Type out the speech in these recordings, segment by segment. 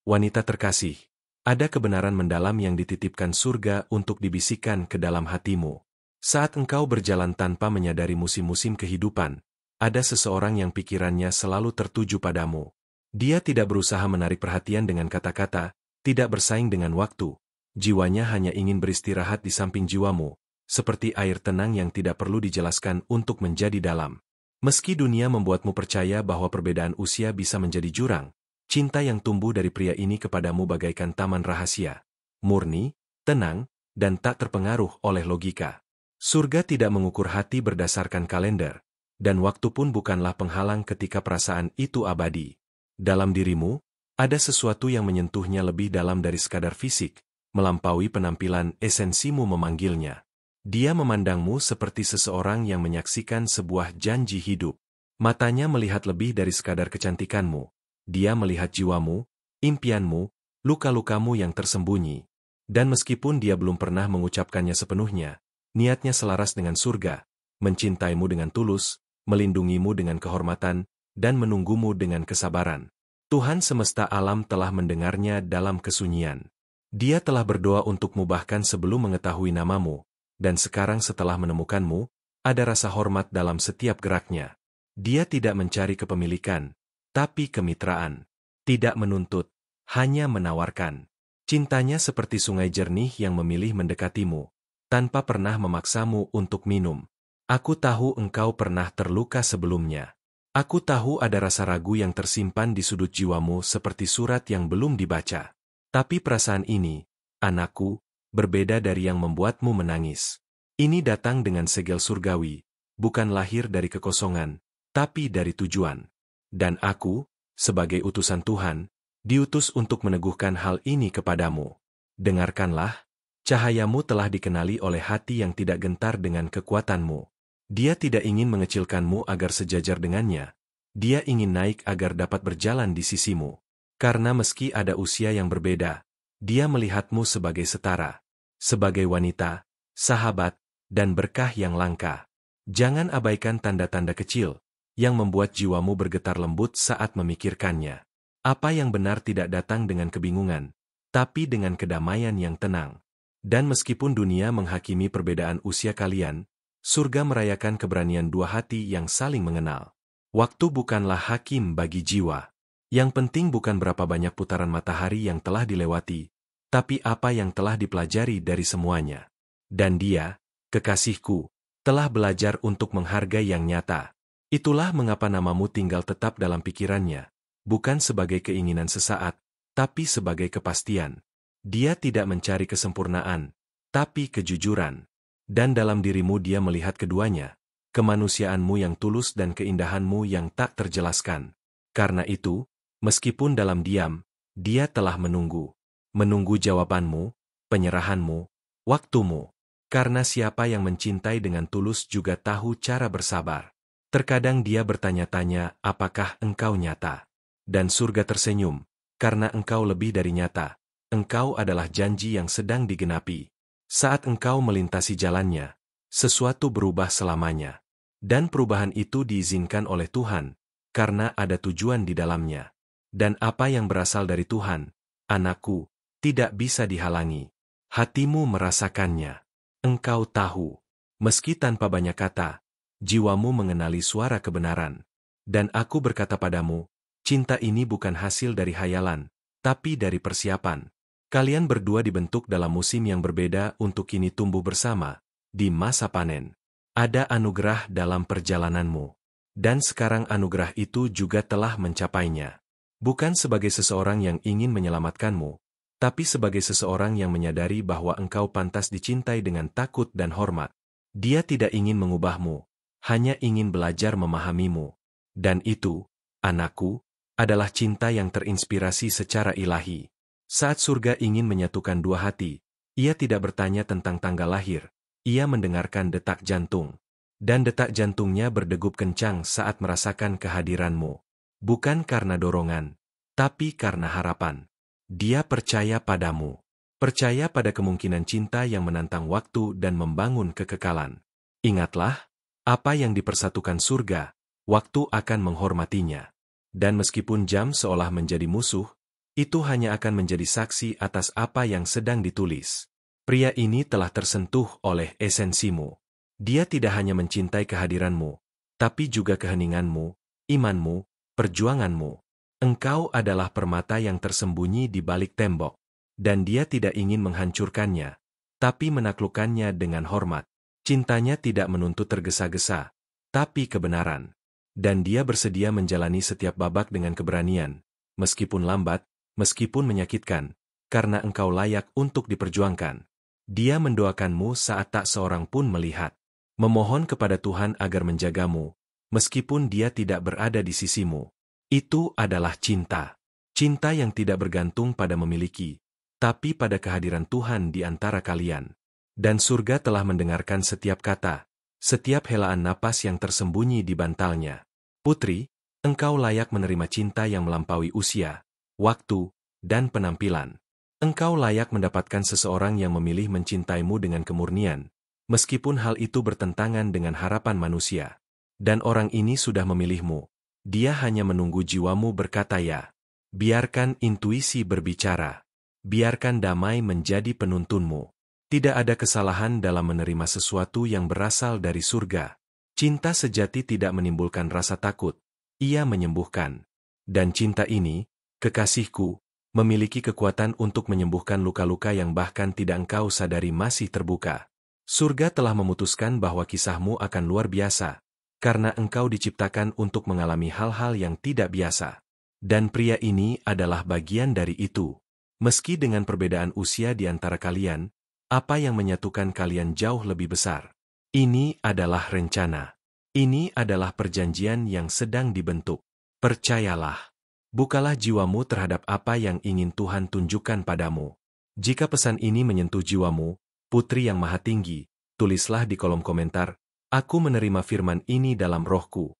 Wanita terkasih, ada kebenaran mendalam yang dititipkan surga untuk dibisikkan ke dalam hatimu. Saat engkau berjalan tanpa menyadari musim-musim kehidupan, ada seseorang yang pikirannya selalu tertuju padamu. Dia tidak berusaha menarik perhatian dengan kata-kata, tidak bersaing dengan waktu. Jiwanya hanya ingin beristirahat di samping jiwamu, seperti air tenang yang tidak perlu dijelaskan untuk menjadi dalam. Meski dunia membuatmu percaya bahwa perbedaan usia bisa menjadi jurang, cinta yang tumbuh dari pria ini kepadamu bagaikan taman rahasia, murni, tenang, dan tak terpengaruh oleh logika. Surga tidak mengukur hati berdasarkan kalender, dan waktu pun bukanlah penghalang ketika perasaan itu abadi. Dalam dirimu, ada sesuatu yang menyentuhnya lebih dalam dari sekadar fisik, melampaui penampilan esensimu memanggilnya. Dia memandangmu seperti seseorang yang menyaksikan sebuah janji hidup. Matanya melihat lebih dari sekadar kecantikanmu. Dia melihat jiwamu, impianmu, luka-lukamu yang tersembunyi. Dan meskipun dia belum pernah mengucapkannya sepenuhnya, niatnya selaras dengan surga, mencintaimu dengan tulus, melindungimu dengan kehormatan, dan menunggumu dengan kesabaran. Tuhan semesta alam telah mendengarnya dalam kesunyian. Dia telah berdoa untukmu bahkan sebelum mengetahui namamu. Dan sekarang setelah menemukanmu, ada rasa hormat dalam setiap geraknya. Dia tidak mencari kepemilikan, tapi kemitraan. Tidak menuntut, hanya menawarkan. Cintanya seperti sungai jernih yang memilih mendekatimu, tanpa pernah memaksamu untuk minum. Aku tahu engkau pernah terluka sebelumnya. Aku tahu ada rasa ragu yang tersimpan di sudut jiwamu seperti surat yang belum dibaca. Tapi perasaan ini, anakku, berbeda dari yang membuatmu menangis. Ini datang dengan segel surgawi, bukan lahir dari kekosongan, tapi dari tujuan. Dan aku, sebagai utusan Tuhan, diutus untuk meneguhkan hal ini kepadamu. Dengarkanlah, cahayamu telah dikenali oleh hati yang tidak gentar dengan kekuatanmu. Dia tidak ingin mengecilkanmu agar sejajar dengannya. Dia ingin naik agar dapat berjalan di sisimu. Karena meski ada usia yang berbeda, dia melihatmu sebagai setara, sebagai wanita, sahabat, dan berkah yang langka. Jangan abaikan tanda-tanda kecil, yang membuat jiwamu bergetar lembut saat memikirkannya. Apa yang benar tidak datang dengan kebingungan, tapi dengan kedamaian yang tenang. Dan meskipun dunia menghakimi perbedaan usia kalian, surga merayakan keberanian dua hati yang saling mengenal. Waktu bukanlah hakim bagi jiwa. Yang penting bukan berapa banyak putaran matahari yang telah dilewati, tapi apa yang telah dipelajari dari semuanya. Dan dia, kekasihku, telah belajar untuk menghargai yang nyata. Itulah mengapa namamu tinggal tetap dalam pikirannya, bukan sebagai keinginan sesaat, tapi sebagai kepastian. Dia tidak mencari kesempurnaan, tapi kejujuran. Dan dalam dirimu dia melihat keduanya, kemanusiaanmu yang tulus dan keindahanmu yang tak terjelaskan. Karena itu, meskipun dalam diam, dia telah menunggu. Menunggu jawabanmu, penyerahanmu, waktumu. Karena siapa yang mencintai dengan tulus juga tahu cara bersabar. Terkadang dia bertanya-tanya, apakah engkau nyata? Dan surga tersenyum, karena engkau lebih dari nyata. Engkau adalah janji yang sedang digenapi. Saat engkau melintasi jalannya, sesuatu berubah selamanya. Dan perubahan itu diizinkan oleh Tuhan, karena ada tujuan di dalamnya. Dan apa yang berasal dari Tuhan, anakku, tidak bisa dihalangi. Hatimu merasakannya. Engkau tahu, meski tanpa banyak kata, jiwamu mengenali suara kebenaran. Dan aku berkata padamu, cinta ini bukan hasil dari hayalan, tapi dari persiapan. Kalian berdua dibentuk dalam musim yang berbeda untuk kini tumbuh bersama, di masa panen. Ada anugerah dalam perjalananmu. Dan sekarang anugerah itu juga telah mencapainya. Bukan sebagai seseorang yang ingin menyelamatkanmu, tapi sebagai seseorang yang menyadari bahwa engkau pantas dicintai dengan takut dan hormat. Dia tidak ingin mengubahmu, hanya ingin belajar memahamimu. Dan itu, anakku, adalah cinta yang terinspirasi secara ilahi. Saat surga ingin menyatukan dua hati, ia tidak bertanya tentang tanggal lahir, ia mendengarkan detak jantung. Dan detak jantungnya berdegup kencang saat merasakan kehadiranmu. Bukan karena dorongan, tapi karena harapan. Dia percaya padamu. Percaya pada kemungkinan cinta yang menantang waktu dan membangun kekekalan. Ingatlah, apa yang dipersatukan surga, waktu akan menghormatinya. Dan meskipun jam seolah menjadi musuh, itu hanya akan menjadi saksi atas apa yang sedang ditulis. Pria ini telah tersentuh oleh esensimu. Dia tidak hanya mencintai kehadiranmu, tapi juga keheninganmu, imanmu, perjuanganmu. Engkau adalah permata yang tersembunyi di balik tembok, dan dia tidak ingin menghancurkannya, tapi menaklukkannya dengan hormat. Cintanya tidak menuntut tergesa-gesa, tapi kebenaran. Dan dia bersedia menjalani setiap babak dengan keberanian, meskipun lambat, meskipun menyakitkan, karena engkau layak untuk diperjuangkan. Dia mendoakanmu saat tak seorang pun melihat, memohon kepada Tuhan agar menjagamu, meskipun dia tidak berada di sisimu. Itu adalah cinta. Cinta yang tidak bergantung pada memiliki, tapi pada kehadiran Tuhan di antara kalian. Dan surga telah mendengarkan setiap kata, setiap helaan napas yang tersembunyi di bantalnya. Putri, engkau layak menerima cinta yang melampaui usia, waktu, dan penampilan. Engkau layak mendapatkan seseorang yang memilih mencintaimu dengan kemurnian, meskipun hal itu bertentangan dengan harapan manusia. Dan orang ini sudah memilihmu. Dia hanya menunggu jiwamu berkata ya. Biarkan intuisi berbicara. Biarkan damai menjadi penuntunmu. Tidak ada kesalahan dalam menerima sesuatu yang berasal dari surga. Cinta sejati tidak menimbulkan rasa takut. Ia menyembuhkan. Dan cinta ini, kekasihku, memiliki kekuatan untuk menyembuhkan luka-luka yang bahkan tidak engkau sadari masih terbuka. Surga telah memutuskan bahwa kisahmu akan luar biasa, karena engkau diciptakan untuk mengalami hal-hal yang tidak biasa. Dan pria ini adalah bagian dari itu. Meski dengan perbedaan usia di antara kalian, apa yang menyatukan kalian jauh lebih besar. Ini adalah rencana. Ini adalah perjanjian yang sedang dibentuk. Percayalah. Bukalah jiwamu terhadap apa yang ingin Tuhan tunjukkan padamu. Jika pesan ini menyentuh jiwamu, Putri yang Maha Tinggi, tulislah di kolom komentar, "Aku menerima firman ini dalam rohku."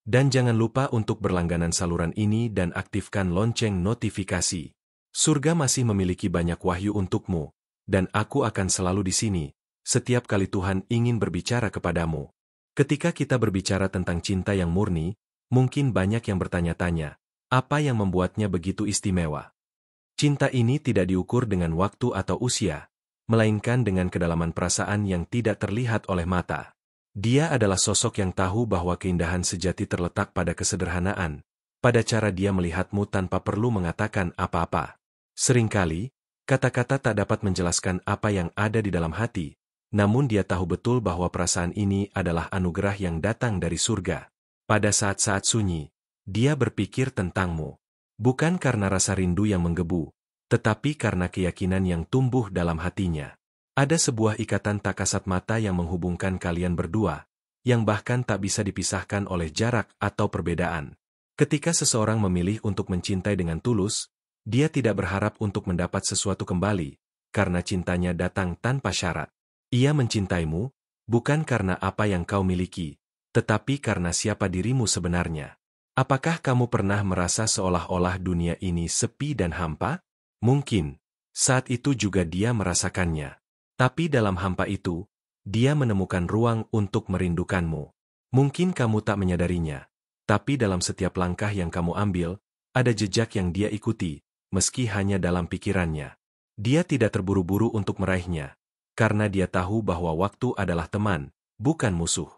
Dan jangan lupa untuk berlangganan saluran ini dan aktifkan lonceng notifikasi. Surga masih memiliki banyak wahyu untukmu, dan aku akan selalu di sini, setiap kali Tuhan ingin berbicara kepadamu. Ketika kita berbicara tentang cinta yang murni, mungkin banyak yang bertanya-tanya, apa yang membuatnya begitu istimewa? Cinta ini tidak diukur dengan waktu atau usia, melainkan dengan kedalaman perasaan yang tidak terlihat oleh mata. Dia adalah sosok yang tahu bahwa keindahan sejati terletak pada kesederhanaan, pada cara dia melihatmu tanpa perlu mengatakan apa-apa. Seringkali, kata-kata tak dapat menjelaskan apa yang ada di dalam hati, namun dia tahu betul bahwa perasaan ini adalah anugerah yang datang dari surga. Pada saat-saat sunyi, dia berpikir tentangmu, bukan karena rasa rindu yang menggebu, tetapi karena keyakinan yang tumbuh dalam hatinya. Ada sebuah ikatan tak kasat mata yang menghubungkan kalian berdua, yang bahkan tak bisa dipisahkan oleh jarak atau perbedaan. Ketika seseorang memilih untuk mencintai dengan tulus, dia tidak berharap untuk mendapat sesuatu kembali, karena cintanya datang tanpa syarat. Ia mencintaimu, bukan karena apa yang kau miliki, tetapi karena siapa dirimu sebenarnya. Apakah kamu pernah merasa seolah-olah dunia ini sepi dan hampa? Mungkin. Saat itu juga dia merasakannya. Tapi dalam hampa itu, dia menemukan ruang untuk merindukanmu. Mungkin kamu tak menyadarinya, tapi dalam setiap langkah yang kamu ambil, ada jejak yang dia ikuti, meski hanya dalam pikirannya. Dia tidak terburu-buru untuk meraihnya, karena dia tahu bahwa waktu adalah teman, bukan musuh.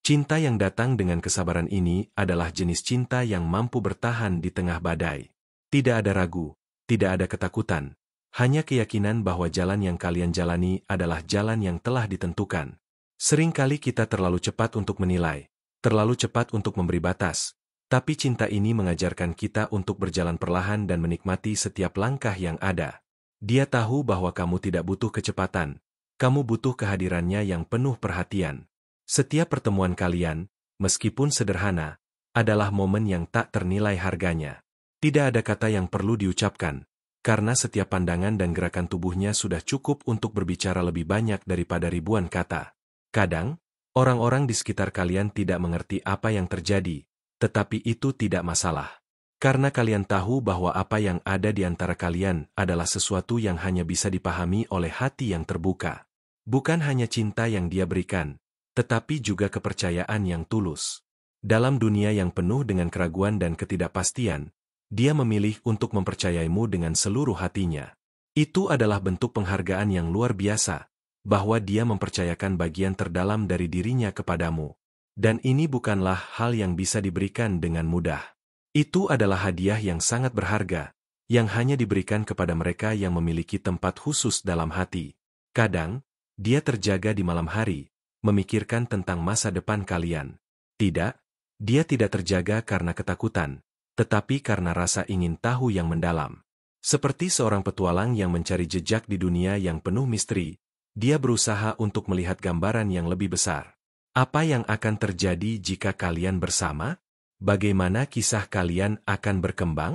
Cinta yang datang dengan kesabaran ini adalah jenis cinta yang mampu bertahan di tengah badai. Tidak ada ragu, tidak ada ketakutan, hanya keyakinan bahwa jalan yang kalian jalani adalah jalan yang telah ditentukan. Seringkali kita terlalu cepat untuk menilai, terlalu cepat untuk memberi batas, tapi cinta ini mengajarkan kita untuk berjalan perlahan dan menikmati setiap langkah yang ada. Dia tahu bahwa kamu tidak butuh kecepatan, kamu butuh kehadirannya yang penuh perhatian. Setiap pertemuan kalian, meskipun sederhana, adalah momen yang tak ternilai harganya. Tidak ada kata yang perlu diucapkan, karena setiap pandangan dan gerakan tubuhnya sudah cukup untuk berbicara lebih banyak daripada ribuan kata. Kadang, orang-orang di sekitar kalian tidak mengerti apa yang terjadi, tetapi itu tidak masalah. Karena kalian tahu bahwa apa yang ada di antara kalian adalah sesuatu yang hanya bisa dipahami oleh hati yang terbuka. Bukan hanya cinta yang dia berikan, tetapi juga kepercayaan yang tulus. Dalam dunia yang penuh dengan keraguan dan ketidakpastian, Dia memilih untuk mempercayaimu dengan seluruh hatinya. Itu adalah bentuk penghargaan yang luar biasa, bahwa dia mempercayakan bagian terdalam dari dirinya kepadamu. Dan ini bukanlah hal yang bisa diberikan dengan mudah. Itu adalah hadiah yang sangat berharga, yang hanya diberikan kepada mereka yang memiliki tempat khusus dalam hati. Kadang, dia terjaga di malam hari, memikirkan tentang masa depan kalian. Tidak, dia tidak terjaga karena ketakutan, tetapi karena rasa ingin tahu yang mendalam. Seperti seorang petualang yang mencari jejak di dunia yang penuh misteri, dia berusaha untuk melihat gambaran yang lebih besar. Apa yang akan terjadi jika kalian bersama? Bagaimana kisah kalian akan berkembang?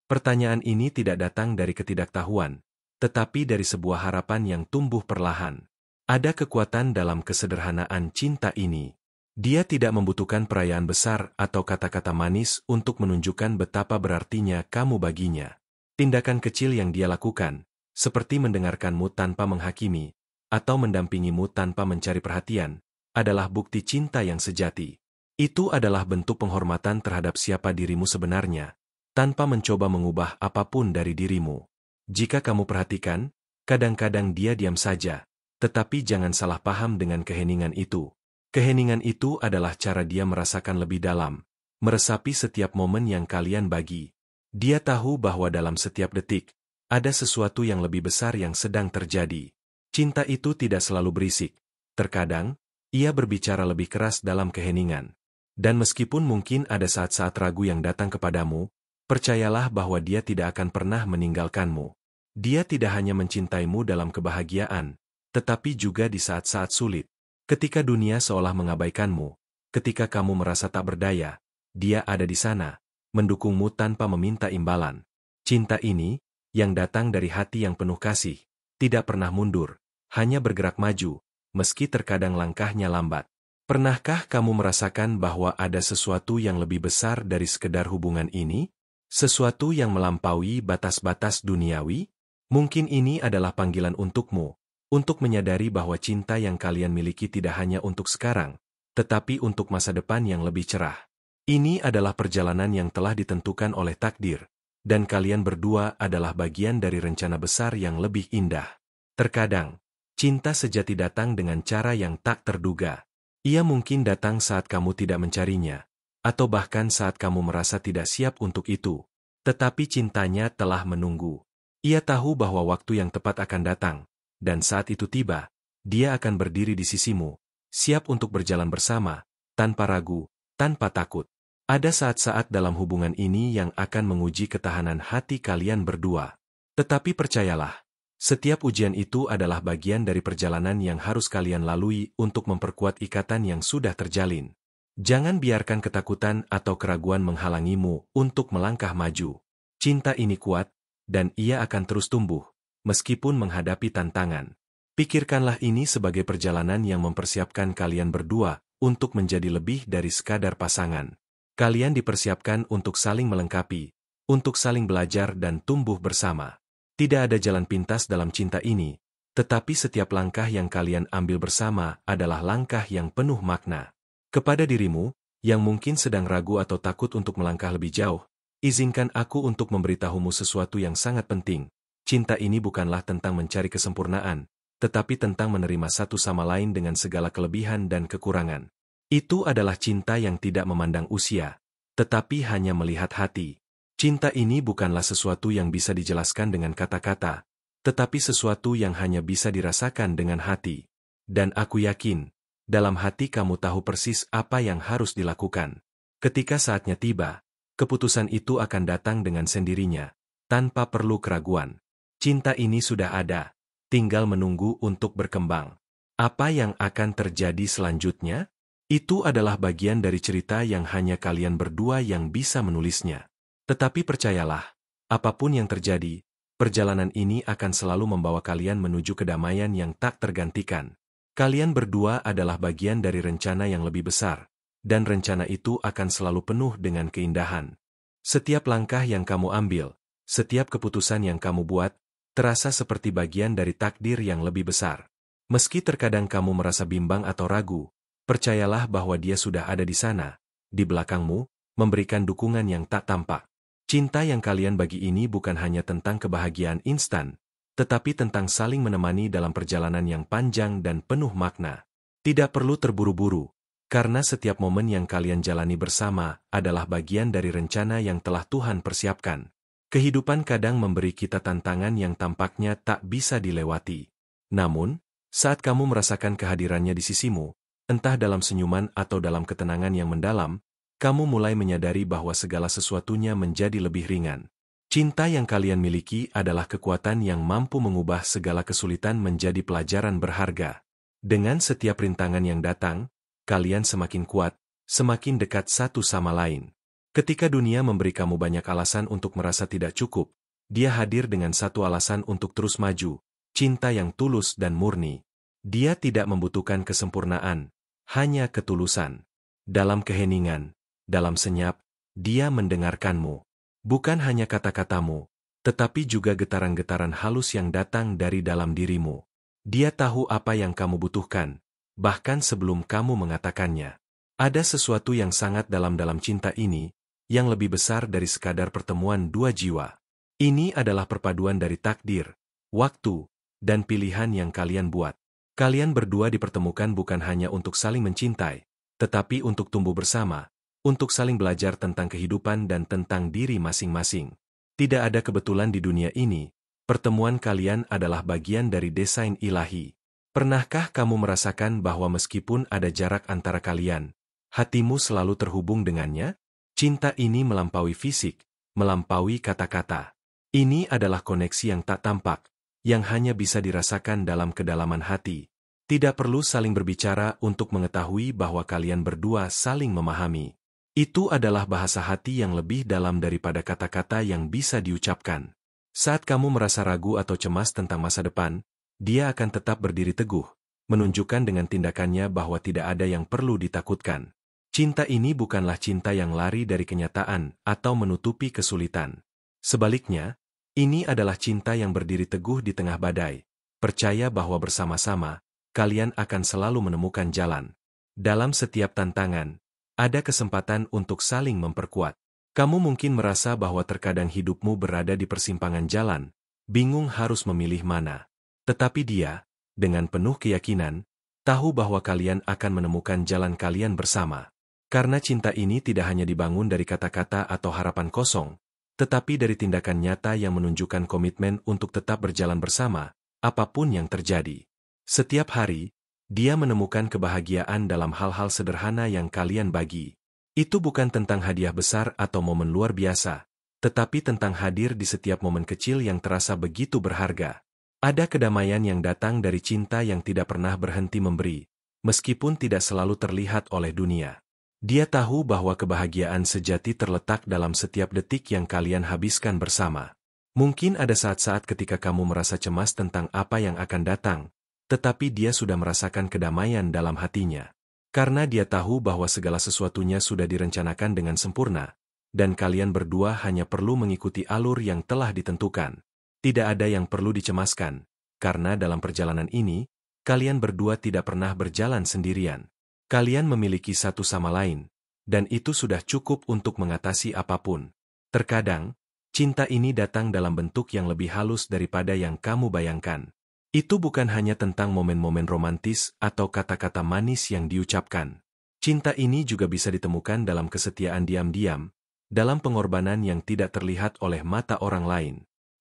Pertanyaan ini tidak datang dari ketidaktahuan, tetapi dari sebuah harapan yang tumbuh perlahan. Ada kekuatan dalam kesederhanaan cinta ini. Dia tidak membutuhkan perayaan besar atau kata-kata manis untuk menunjukkan betapa berartinya kamu baginya. Tindakan kecil yang dia lakukan, seperti mendengarkanmu tanpa menghakimi, atau mendampingimu tanpa mencari perhatian, adalah bukti cinta yang sejati. Itu adalah bentuk penghormatan terhadap siapa dirimu sebenarnya, tanpa mencoba mengubah apapun dari dirimu. Jika kamu perhatikan, kadang-kadang dia diam saja, tetapi jangan salah paham dengan keheningan itu. Keheningan itu adalah cara dia merasakan lebih dalam, meresapi setiap momen yang kalian bagi. Dia tahu bahwa dalam setiap detik, ada sesuatu yang lebih besar yang sedang terjadi. Cinta itu tidak selalu berisik. Terkadang, ia berbicara lebih keras dalam keheningan. Dan meskipun mungkin ada saat-saat ragu yang datang kepadamu, percayalah bahwa dia tidak akan pernah meninggalkanmu. Dia tidak hanya mencintaimu dalam kebahagiaan, tetapi juga di saat-saat sulit. Ketika dunia seolah mengabaikanmu, ketika kamu merasa tak berdaya, dia ada di sana, mendukungmu tanpa meminta imbalan. Cinta ini, yang datang dari hati yang penuh kasih, tidak pernah mundur, hanya bergerak maju, meski terkadang langkahnya lambat. Pernahkah kamu merasakan bahwa ada sesuatu yang lebih besar dari sekedar hubungan ini? Sesuatu yang melampaui batas-batas duniawi? Mungkin ini adalah panggilan untukmu, untuk menyadari bahwa cinta yang kalian miliki tidak hanya untuk sekarang, tetapi untuk masa depan yang lebih cerah. Ini adalah perjalanan yang telah ditentukan oleh takdir, dan kalian berdua adalah bagian dari rencana besar yang lebih indah. Terkadang, cinta sejati datang dengan cara yang tak terduga. Ia mungkin datang saat kamu tidak mencarinya, atau bahkan saat kamu merasa tidak siap untuk itu. Tetapi cintanya telah menunggu. Ia tahu bahwa waktu yang tepat akan datang, dan saat itu tiba, dia akan berdiri di sisimu, siap untuk berjalan bersama, tanpa ragu, tanpa takut. Ada saat-saat dalam hubungan ini yang akan menguji ketahanan hati kalian berdua. Tetapi percayalah, setiap ujian itu adalah bagian dari perjalanan yang harus kalian lalui untuk memperkuat ikatan yang sudah terjalin. Jangan biarkan ketakutan atau keraguan menghalangimu untuk melangkah maju. Cinta ini kuat, dan ia akan terus tumbuh, meskipun menghadapi tantangan. Pikirkanlah ini sebagai perjalanan yang mempersiapkan kalian berdua untuk menjadi lebih dari sekadar pasangan. Kalian dipersiapkan untuk saling melengkapi, untuk saling belajar dan tumbuh bersama. Tidak ada jalan pintas dalam cinta ini, tetapi setiap langkah yang kalian ambil bersama adalah langkah yang penuh makna. Kepada dirimu, yang mungkin sedang ragu atau takut untuk melangkah lebih jauh, izinkan aku untuk memberitahumu sesuatu yang sangat penting. Cinta ini bukanlah tentang mencari kesempurnaan, tetapi tentang menerima satu sama lain dengan segala kelebihan dan kekurangan. Itu adalah cinta yang tidak memandang usia, tetapi hanya melihat hati. Cinta ini bukanlah sesuatu yang bisa dijelaskan dengan kata-kata, tetapi sesuatu yang hanya bisa dirasakan dengan hati. Dan aku yakin, dalam hati kamu tahu persis apa yang harus dilakukan. Ketika saatnya tiba, keputusan itu akan datang dengan sendirinya, tanpa perlu keraguan. Cinta ini sudah ada, tinggal menunggu untuk berkembang. Apa yang akan terjadi selanjutnya? Itu adalah bagian dari cerita yang hanya kalian berdua yang bisa menulisnya. Tetapi percayalah, apapun yang terjadi, perjalanan ini akan selalu membawa kalian menuju kedamaian yang tak tergantikan. Kalian berdua adalah bagian dari rencana yang lebih besar, dan rencana itu akan selalu penuh dengan keindahan. Setiap langkah yang kamu ambil, setiap keputusan yang kamu buat, terasa seperti bagian dari takdir yang lebih besar. Meski terkadang kamu merasa bimbang atau ragu, percayalah bahwa dia sudah ada di sana, di belakangmu, memberikan dukungan yang tak tampak. Cinta yang kalian bagi ini bukan hanya tentang kebahagiaan instan, tetapi tentang saling menemani dalam perjalanan yang panjang dan penuh makna. Tidak perlu terburu-buru, karena setiap momen yang kalian jalani bersama adalah bagian dari rencana yang telah Tuhan persiapkan. Kehidupan kadang memberi kita tantangan yang tampaknya tak bisa dilewati. Namun, saat kamu merasakan kehadirannya di sisimu, entah dalam senyuman atau dalam ketenangan yang mendalam, kamu mulai menyadari bahwa segala sesuatunya menjadi lebih ringan. Cinta yang kalian miliki adalah kekuatan yang mampu mengubah segala kesulitan menjadi pelajaran berharga. Dengan setiap rintangan yang datang, kalian semakin kuat, semakin dekat satu sama lain. Ketika dunia memberi kamu banyak alasan untuk merasa tidak cukup, dia hadir dengan satu alasan untuk terus maju, cinta yang tulus dan murni. Dia tidak membutuhkan kesempurnaan, hanya ketulusan. Dalam keheningan, dalam senyap, dia mendengarkanmu. Bukan hanya kata-katamu, tetapi juga getaran-getaran halus yang datang dari dalam dirimu. Dia tahu apa yang kamu butuhkan, bahkan sebelum kamu mengatakannya. Ada sesuatu yang sangat dalam cinta ini, yang lebih besar dari sekadar pertemuan dua jiwa. Ini adalah perpaduan dari takdir, waktu, dan pilihan yang kalian buat. Kalian berdua dipertemukan bukan hanya untuk saling mencintai, tetapi untuk tumbuh bersama, untuk saling belajar tentang kehidupan dan tentang diri masing-masing. Tidak ada kebetulan di dunia ini, pertemuan kalian adalah bagian dari desain ilahi. Pernahkah kamu merasakan bahwa meskipun ada jarak antara kalian, hatimu selalu terhubung dengannya? Cinta ini melampaui fisik, melampaui kata-kata. Ini adalah koneksi yang tak tampak, yang hanya bisa dirasakan dalam kedalaman hati. Tidak perlu saling berbicara untuk mengetahui bahwa kalian berdua saling memahami. Itu adalah bahasa hati yang lebih dalam daripada kata-kata yang bisa diucapkan. Saat kamu merasa ragu atau cemas tentang masa depan, dia akan tetap berdiri teguh, menunjukkan dengan tindakannya bahwa tidak ada yang perlu ditakutkan. Cinta ini bukanlah cinta yang lari dari kenyataan atau menutupi kesulitan. Sebaliknya, ini adalah cinta yang berdiri teguh di tengah badai, percaya bahwa bersama-sama, kalian akan selalu menemukan jalan. Dalam setiap tantangan, ada kesempatan untuk saling memperkuat. Kamu mungkin merasa bahwa terkadang hidupmu berada di persimpangan jalan, bingung harus memilih mana. Tetapi dia, dengan penuh keyakinan, tahu bahwa kalian akan menemukan jalan kalian bersama. Karena cinta ini tidak hanya dibangun dari kata-kata atau harapan kosong, tetapi dari tindakan nyata yang menunjukkan komitmen untuk tetap berjalan bersama, apapun yang terjadi. Setiap hari, dia menemukan kebahagiaan dalam hal-hal sederhana yang kalian bagi. Itu bukan tentang hadiah besar atau momen luar biasa, tetapi tentang hadir di setiap momen kecil yang terasa begitu berharga. Ada kedamaian yang datang dari cinta yang tidak pernah berhenti memberi, meskipun tidak selalu terlihat oleh dunia. Dia tahu bahwa kebahagiaan sejati terletak dalam setiap detik yang kalian habiskan bersama. Mungkin ada saat-saat ketika kamu merasa cemas tentang apa yang akan datang, tetapi dia sudah merasakan kedamaian dalam hatinya. Karena dia tahu bahwa segala sesuatunya sudah direncanakan dengan sempurna, dan kalian berdua hanya perlu mengikuti alur yang telah ditentukan. Tidak ada yang perlu dicemaskan, karena dalam perjalanan ini, kalian berdua tidak pernah berjalan sendirian. Kalian memiliki satu sama lain, dan itu sudah cukup untuk mengatasi apapun. Terkadang, cinta ini datang dalam bentuk yang lebih halus daripada yang kamu bayangkan. Itu bukan hanya tentang momen-momen romantis atau kata-kata manis yang diucapkan. Cinta ini juga bisa ditemukan dalam kesetiaan diam-diam, dalam pengorbanan yang tidak terlihat oleh mata orang lain.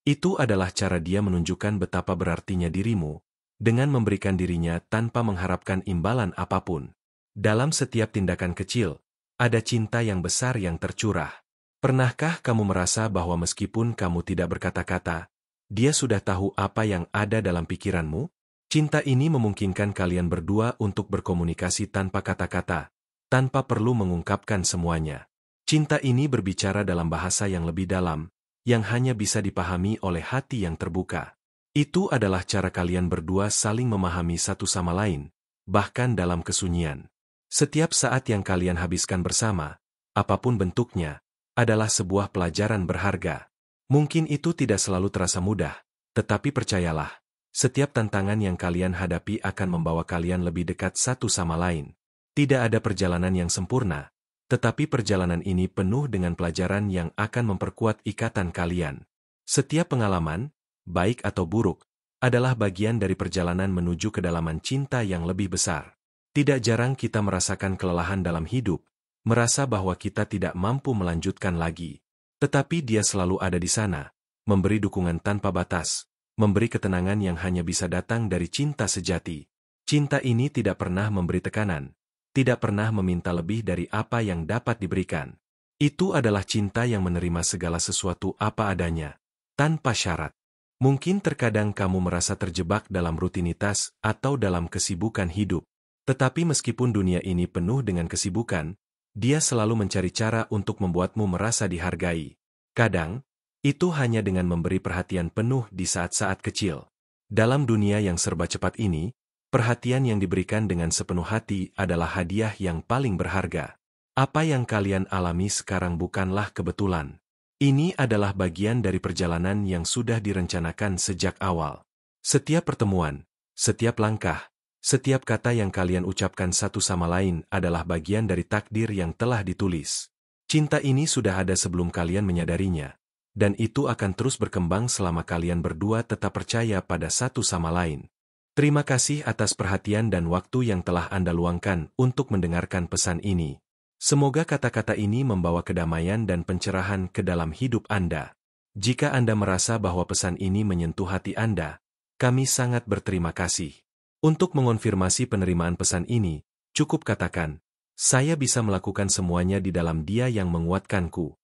Itu adalah cara dia menunjukkan betapa berartinya dirimu, dengan memberikan dirinya tanpa mengharapkan imbalan apapun. Dalam setiap tindakan kecil, ada cinta yang besar yang tercurah. Pernahkah kamu merasa bahwa meskipun kamu tidak berkata-kata, dia sudah tahu apa yang ada dalam pikiranmu? Cinta ini memungkinkan kalian berdua untuk berkomunikasi tanpa kata-kata, tanpa perlu mengungkapkan semuanya. Cinta ini berbicara dalam bahasa yang lebih dalam, yang hanya bisa dipahami oleh hati yang terbuka. Itu adalah cara kalian berdua saling memahami satu sama lain, bahkan dalam kesunyian. Setiap saat yang kalian habiskan bersama, apapun bentuknya, adalah sebuah pelajaran berharga. Mungkin itu tidak selalu terasa mudah, tetapi percayalah, setiap tantangan yang kalian hadapi akan membawa kalian lebih dekat satu sama lain. Tidak ada perjalanan yang sempurna, Tetapi perjalanan ini penuh dengan pelajaran yang akan memperkuat ikatan kalian. Setiap pengalaman, baik atau buruk, adalah bagian dari perjalanan menuju kedalaman cinta yang lebih besar. Tidak jarang kita merasakan kelelahan dalam hidup, merasa bahwa kita tidak mampu melanjutkan lagi. Tetapi Dia selalu ada di sana, memberi dukungan tanpa batas, memberi ketenangan yang hanya bisa datang dari cinta sejati. Cinta ini tidak pernah memberi tekanan, tidak pernah meminta lebih dari apa yang dapat diberikan. Itu adalah cinta yang menerima segala sesuatu apa adanya, tanpa syarat. Mungkin terkadang kamu merasa terjebak dalam rutinitas atau dalam kesibukan hidup. Tetapi meskipun dunia ini penuh dengan kesibukan, Dia selalu mencari cara untuk membuatmu merasa dihargai. Kadang, itu hanya dengan memberi perhatian penuh di saat-saat kecil. Dalam dunia yang serba cepat ini, perhatian yang diberikan dengan sepenuh hati adalah hadiah yang paling berharga. Apa yang kalian alami sekarang bukanlah kebetulan. Ini adalah bagian dari perjalanan yang sudah direncanakan sejak awal. Setiap pertemuan, setiap langkah, setiap kata yang kalian ucapkan satu sama lain adalah bagian dari takdir yang telah ditulis. Cinta ini sudah ada sebelum kalian menyadarinya, dan itu akan terus berkembang selama kalian berdua tetap percaya pada satu sama lain. Terima kasih atas perhatian dan waktu yang telah Anda luangkan untuk mendengarkan pesan ini. Semoga kata-kata ini membawa kedamaian dan pencerahan ke dalam hidup Anda. Jika Anda merasa bahwa pesan ini menyentuh hati Anda, kami sangat berterima kasih. Untuk mengonfirmasi penerimaan pesan ini, cukup katakan, "Saya bisa melakukan semuanya di dalam Dia yang menguatkanku."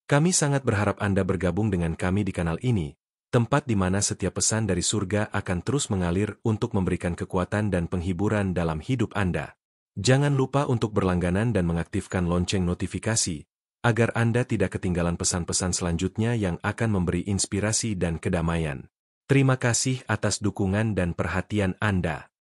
Kami sangat berharap Anda bergabung dengan kami di kanal ini, tempat di mana setiap pesan dari surga akan terus mengalir untuk memberikan kekuatan dan penghiburan dalam hidup Anda. Jangan lupa untuk berlangganan dan mengaktifkan lonceng notifikasi, agar Anda tidak ketinggalan pesan-pesan selanjutnya yang akan memberi inspirasi dan kedamaian. Terima kasih atas dukungan dan perhatian Anda.